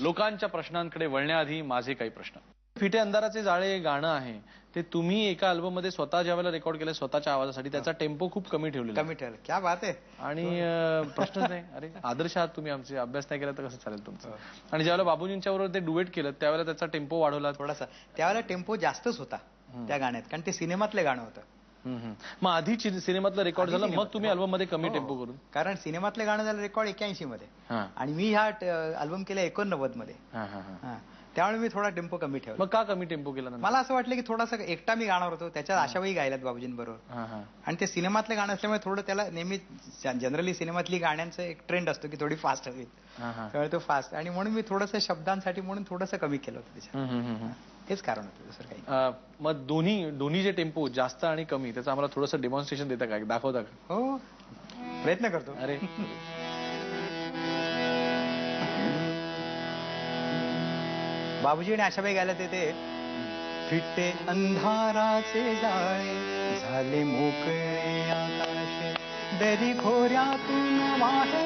लोकांच्या प्रश्नांकडे वळण्याआधी माझे काही प्रश्न. फिटे अंधाराचे जाळे गाणं आहे ते तुम्ही एका अल्बम मध्ये स्वतः ज्यावेळेला रेकॉर्ड केलं स्वतःच्या आवाजासाठी त्याचा टेम्पो खूप कमी ठेवलेला. कमी ठेवलं. क्या बात आहे. आणि प्रश्नच नाही. अरे आदर्श आहात तुम्ही आमचे. अभ्यास नाही केला तर कसं चालेल तुमचं. आणि ज्यावेळेला बाबूजींच्या बरोबर ते डुएट केलं त्यावेळेला त्याचा टेम्पो वाढवला थोडासा. त्यावेळेला टेम्पो जास्तच होता त्या गाण्यात कारण ते सिनेमातलं गाणं होतं. मग आधी सिनेमातलं रेकॉर्ड झालं मग तुम्ही अल्बम मध्ये कमी टेम्पो करून. कारण सिनेमातलं गाणं झालं रेकॉर्ड 81 मध्ये आणि मी ह्या अल्बम केला 89 मध्ये. त्यामुळे मी थोडा टेम्पो कमी ठेवला. मग का कमी टेम्पो केला. मला असं वाटलं की थोडासा एकटा मी गाणार होतो त्याच्यात आशाबाई गायल्यात बाबूजींबरोबर आणि ते सिनेमातलं गाणं असल्यामुळे थोडं त्याला नेहमी जनरली सिनेमातली गाण्यांचं एक ट्रेंड असतो की थोडी फास्ट हवी त्यामुळे तो फास्ट आणि म्हणून मी थोडंसं शब्दांसाठी म्हणून थोडंसं कमी केलं होतं त्याच्यात. हेच कारण होतं दुसरं काही. मग दोन्ही जे टेम्पो जास्त आणि कमी त्याचं आम्हाला थोडंसं डेमॉन्स्ट्रेशन देता का दाखवता का. हो प्रयत्न करतो. अरे बाबूजी आणि आशाबाई गायला ते फिटे अंधाराचे जाळे झाले मोकळे आकाश दरी खोऱ्यातून वाहे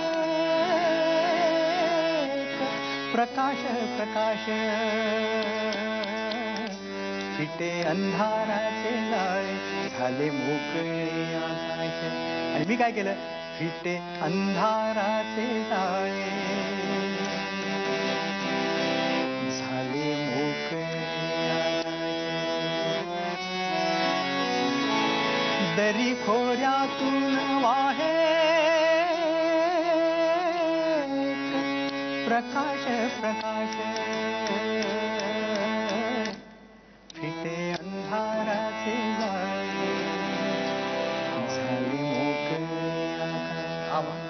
प्रकाश प्रकाश फिटे अंधाराचे जाळे झाले मोकळे आकाश. आणि मी काय केलं फिटे अंधाराचे जाळे झाले मोकळे दरी खोऱ्यातून वाहे प्रकाश प्रकाश फिटे अंधाराचे जाळे झाले मोकळे आकाश.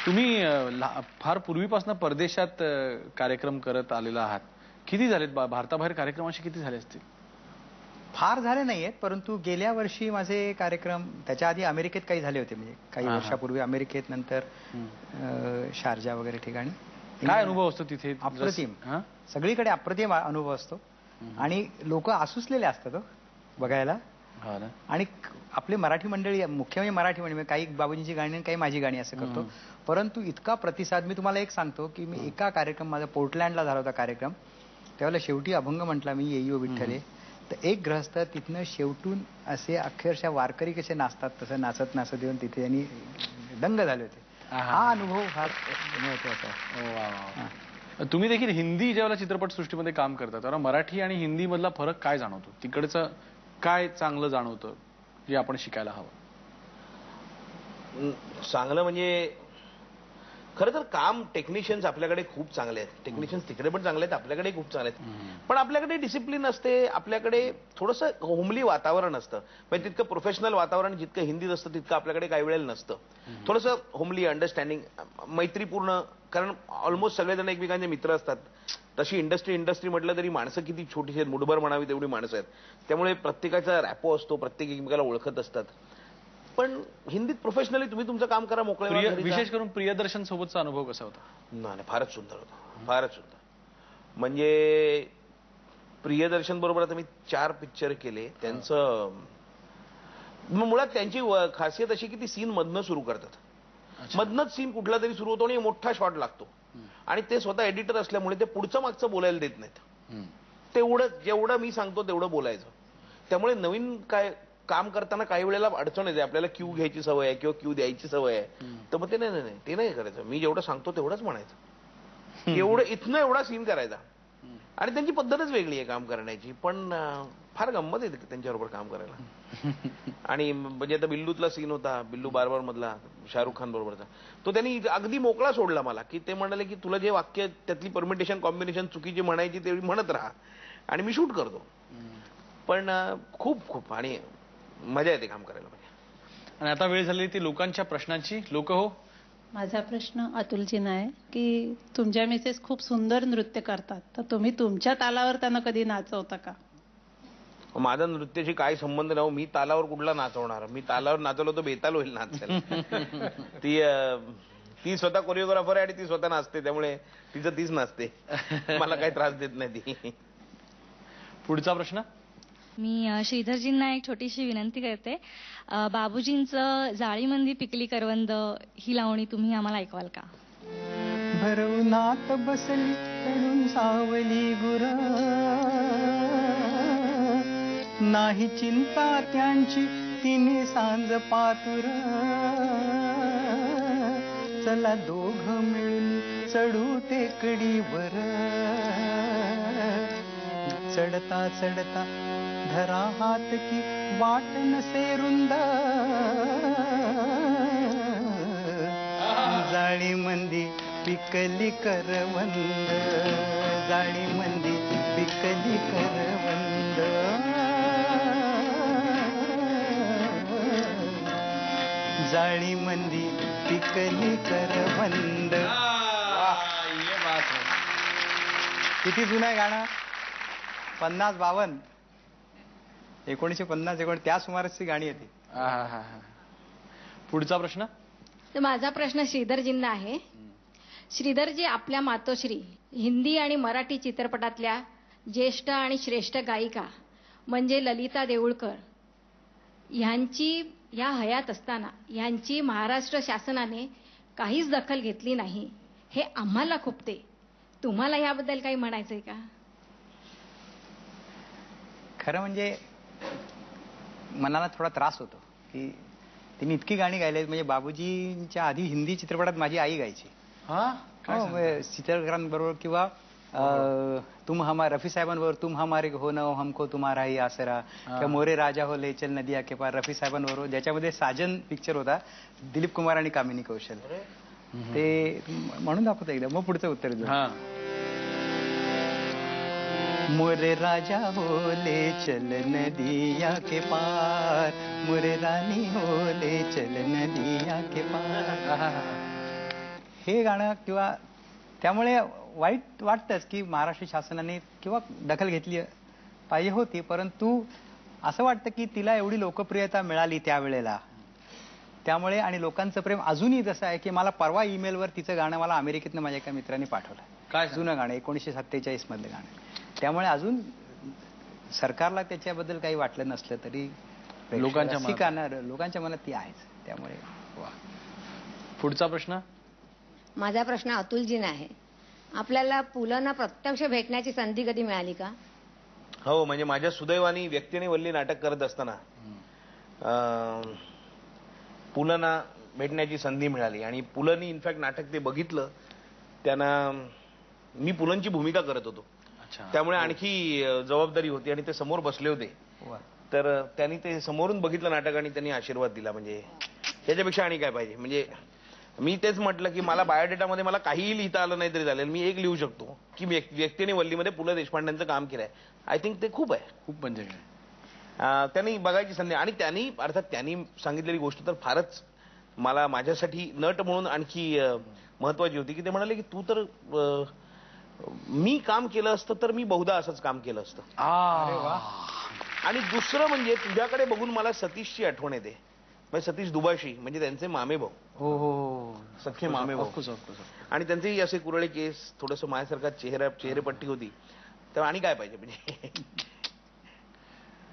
तुम्ही फार पूर्वीपासून परदेशात कार्यक्रम करत आलेला आहात. किती झालेत भारताबाहेर कार्यक्रम असे किती झाले असतील. फार झाले नाहीयेत परंतु गेल्या वर्षी माझे कार्यक्रम त्याच्या आधी अमेरिकेत काही झाले होते म्हणजे काही वर्षापूर्वी अमेरिकेत नंतर शारजा वगैरे ठिकाणी. काय अनुभव असतो तिथे. अप्रतिम. सगळीकडे अप्रतिम अनुभव असतो आणि लोक आसुसलेले असतात बघायला. आणि आपली मराठी मंडळी मुख्य म्हणजे मराठी मंडळी काही बाबूजींची गाणी आणि काही माझी गाणी असं करतो परंतु इतका प्रतिसाद. मी तुम्हाला एक सांगतो की मी एका कार्यक्रम माझा पोर्टलँडला झाला होता कार्यक्रम त्यावेळेला शेवटी अभंग म्हटला मी येईयो विठ्ठले तर एक ग्रहस्थ तिथनं शेवटून असे अक्षरशः वारकरी कसे नाचतात तसं नाचत नाचत येऊन तिथे त्यांनी दंग झाले होते. हा अनुभव फार महत्वाचा. तुम्ही देखील हिंदी ज्यावेळेला चित्रपट सृष्टीमध्ये काम करता तेव्हा मराठी आणि हिंदी मधला फरक काय जाणवतो. तिकडचं काय चांगलं जाणवतं जे आपण शिकायला हवं. चांगलं म्हणजे खरं तर काम टेक्निशियन्स आपल्याकडे खूप चांगले आहेत. टेक्निशियन्स तिकडे पण चांगले आहेत आपल्याकडे खूप चांगले आहेत पण आपल्याकडे डिसिप्लिन असते. आपल्याकडे थोडंसं होमली वातावरण असतं म्हणजे तितकं प्रोफेशनल वातावरण जितकं हिंदीत असतं तितकं आपल्याकडे काही वेळेला नसतं. थोडंसं होमली अंडरस्टँडिंग मैत्रीपूर्ण कारण ऑलमोस्ट सगळेजण एकमेकांचे मित्र असतात. तशी इंडस्ट्री म्हटलं तरी माणसं किती छोटीशी आहेत मुठभर म्हणावी तेवढी माणसं आहेत त्यामुळे प्रत्येकाचा रॅपो असतो प्रत्येक एकमेकाला ओळखत असतात. पण हिंदीत प्रोफेशनली तुम्ही तुमचं काम करा मोकळे. विशेष करून प्रियदर्शन सोबतचा अनुभव कसा होता. नाही फारच सुंदर होता फारच सुंदर. म्हणजे प्रियदर्शन बरोबर आता मी 4 पिक्चर केले. त्यांचं मुळात त्यांची खासियत अशी की ती सीन मधनं सुरू करतात. मधनच सीन कुठला तरी सुरू होतो आणि मोठा शॉट लागतो आणि ते स्वतः एडिटर असल्यामुळे ते पुढचं मागचं बोलायला देत नाहीत. तेवढं जेवढं मी सांगतो तेवढं बोलायचं. त्यामुळे नवीन काय काम करताना काही वेळेला अडचण येते. आपल्याला क्यू घ्यायची सवय आहे किंवा क्यू द्यायची सवय आहे तर मग ते नाही ते नाही करायचं. मी जेवढं सांगतो तेवढंच म्हणायचं. एवढं इथनं एवढा सीन करायचा आणि त्यांची पद्धतच वेगळी आहे काम करण्याची. पण फार गंमत येते त्यांच्याबरोबर काम करायला. आणि म्हणजे आता बिल्लूतला सीन होता बिल्लू बारबार मधला शाहरुख खान बरोबरचा तो त्यांनी अगदी मोकळा सोडला मला की ते म्हणाले की तुला जे वाक्य त्यातली परमिटेशन कॉम्बिनेशन चुकीची म्हणायची तेवढी म्हणत राहा आणि मी शूट करतो. पण खूप आणि मजा येते काम करायला. आणि आता वेळ झाली ती लोकांच्या प्रश्नांची. लोक हो. माझा प्रश्न अतुलजींना आहे की तुमच्या मिसेस खूप सुंदर नृत्य करतात तर तुम्ही तुमच्या तालावर त्यांना कधी नाचवता का. माझा नृत्याशी काय संबंध नाही. मी तालावर कुठला नाचवणार. मी तालावर नाचवलो तर बेताल होईल नाचायला. ती स्वतः कोरिओग्राफर आहे आणि ती स्वतः नाचते त्यामुळे तिचं तीच नाचते. मला काही त्रास देत नाही ती. पुढचा प्रश्न. मी श्रीधरजींना एक छोटीशी विनंती करते. बाबूजींचं जाळीमंदी पिकली करवंद ही लावणी तुम्ही आम्हाला ऐकवाल का? भरवनात बसली तळून सावली गुर, नाही चिंता त्यांची तिने सांज पातुर. चला दोघ मिळून चढू टेकडीवर, चढता चढता धरा हात की वाट नसे रुंद. जाळी मंदी पिकली करवंद, जाळी मंदी पिकली करवंद. जाळी मंदी पिकली करवंद. किती जुनं आहे गाणं? 50-52, 1950-51 त्या सुमाराची गाणी येते. पुढचा प्रश्न. तर माझा प्रश्न श्रीधरजींना आहे. श्रीधरजी, आपल्या मातोश्री हिंदी आणि मराठी चित्रपटातल्या ज्येष्ठ आणि श्रेष्ठ गायिका म्हणजे ललिता देऊळकर ह्या हयात असताना ह्यांची महाराष्ट्र शासनाने काहीच दखल घेतली नाही, हे आम्हाला खुपते. तुम्हाला याबद्दल काही म्हणायचंय का? खरं म्हणजे मनाला थोडा त्रास होतो की तिने इतकी गाणी गायली. म्हणजे बाबूजींच्या आधी हिंदी चित्रपटात माझी आई गायची. चित्रकारांबरोबर किंवा तुम हमारे रफी साहेबांबरोबर तुम हमारे हो न हमको तुम्हारा ही आसरा, किंवा मोरे राजा हो ले चल नदिया के पार रफी साहेबांबरोबर, ज्याच्यामध्ये साजन पिक्चर होता, दिलीप कुमार आणि कामिनी कौशल. ते म्हणून दाखवतो एकदा, मग पुढचं उत्तर देऊ. मोरे राजा हो ले चल नदिया के पार, मोरे रानी हो ले चल नदिया के पार. हे गाणं किंवा त्यामुळे वाईट वाटतंच की महाराष्ट्र शासनाने किंवा दखल घेतली पाहिजे होती, परंतु असं वाटतं की तिला एवढी लोकप्रियता मिळाली त्यावेळेला, त्यामुळे आणि लोकांचं प्रेम अजूनही जसं आहे की मला परवा ईमेलवर तिचं गाणं मला अमेरिकेतनं माझ्या एका मित्रांनी पाठवलं. काय जुनं गाणं 1947 मधलं गाणं. त्यामुळे अजून सरकारला त्याच्याबद्दल काही वाटलं नसलं तरी लोकांच्या मनात ती आहेच. त्यामुळे पुढचा प्रश्न. माझा प्रश्न अतुलजींना आहे. आपल्याला पुलंना प्रत्यक्ष भेटण्याची संधी कधी मिळाली का? हो, म्हणजे माझ्या सुदैवाने व्यक्ती आणि वल्ली नाटक करत असताना पुलंना भेटण्याची संधी मिळाली आणि पुलंनी इनफॅक्ट नाटक ते बघितलं. त्यांना मी पुलंची भूमिका करत होतो, त्यामुळे आणखी जबाबदारी होती आणि ते समोर बसले होते. तर त्यांनी ते समोरून बघितलं नाटक आणि त्यांनी आशीर्वाद दिला. म्हणजे त्याच्यापेक्षा आणि काय पाहिजे. म्हणजे मी तेच म्हटलं की मला बायोडेटामध्ये मला काहीही लिहिता आलं नाही तरी चालेल, मी एक लिहू शकतो की व्यक्ती आणि वल्लीमध्ये पु ल देशपांड्यांचं काम केलंय. आय थिंक ते खूप आहे. खूप म्हणजे त्यांनी बघायची संधी आणि त्यांनी अर्थात त्यांनी सांगितलेली गोष्ट तर फारच मला माझ्यासाठी नट म्हणून आणखी महत्वाची होती की ते म्हणाले की तू तर मी काम केलं असतं तर मी बहुधा असंच काम केलं असतं. आणि दुसरं म्हणजे तुझ्याकडे बघून मला सतीशची आठवण येते. म्हणजे सतीश दुबाशी म्हणजे त्यांचे मामे भाऊ. हो, सख्खे मामे भाऊ. आणि त्यांचेही असे कुरळे केस, थोडस माझ्यासारखा चेहरेपट्टी होती. तर आणि काय पाहिजे म्हणजे.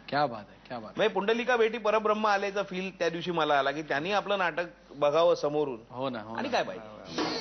क्या बात आहे, क्या बात. म्हणजे पुंडलिका भेटी परब्रह्म आल्याचा फील त्या दिवशी मला आला की त्यांनी आपलं नाटक बघावं समोरून. हो ना. आणि काय पाहिजे.